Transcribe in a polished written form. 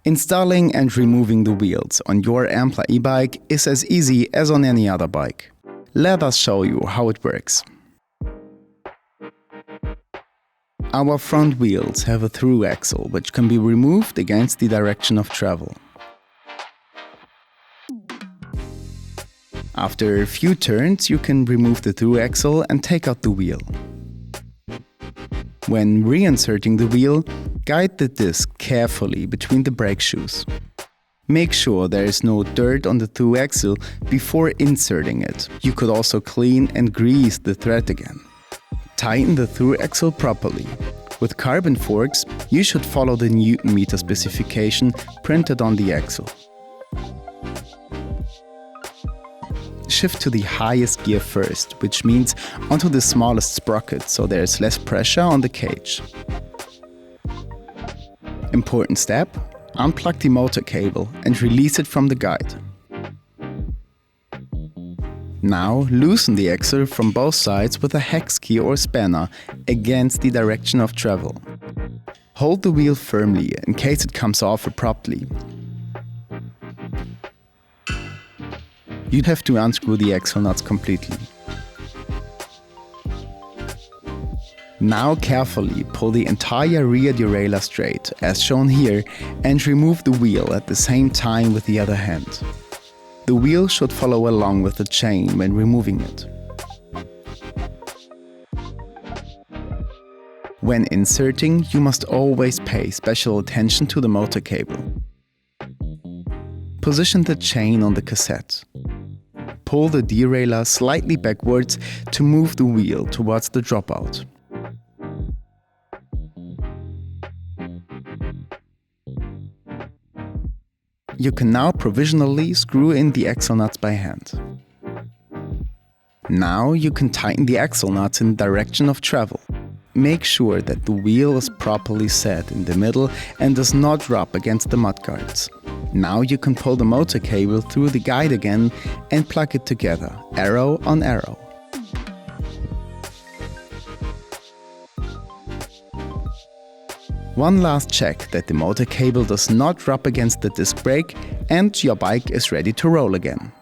Installing and removing the wheels on your Ampler e-bike is as easy as on any other bike. Let us show you how it works. Our front wheels have a through axle which can be removed against the direction of travel. After a few turns, you can remove the through axle and take out the wheel. When reinserting the wheel, guide the disc carefully between the brake shoes. Make sure there is no dirt on the through axle before inserting it. You could also clean and grease the thread again. Tighten the through axle properly. With carbon forks, you should follow the Newton meter specification printed on the axle. Shift to the highest gear first, which means onto the smallest sprocket, so there is less pressure on the cage. Important step: unplug the motor cable and release it from the guide. Now loosen the axle from both sides with a hex key or spanner against the direction of travel. Hold the wheel firmly in case it comes off abruptly. You have to unscrew the axle nuts completely. Now carefully pull the entire rear derailleur straight, as shown here, and remove the wheel at the same time with the other hand. The wheel should follow along with the chain when removing it. When inserting, you must always pay special attention to the motor cable. Position the chain on the cassette. Pull the derailleur slightly backwards to move the wheel towards the dropout. You can now provisionally screw in the axle nuts by hand. Now you can tighten the axle nuts in the direction of travel. Make sure that the wheel is properly set in the middle and does not rub against the mudguards. Now you can pull the motor cable through the guide again and plug it together, arrow on arrow. One last check that the motor cable does not rub against the disc brake and your bike is ready to roll again.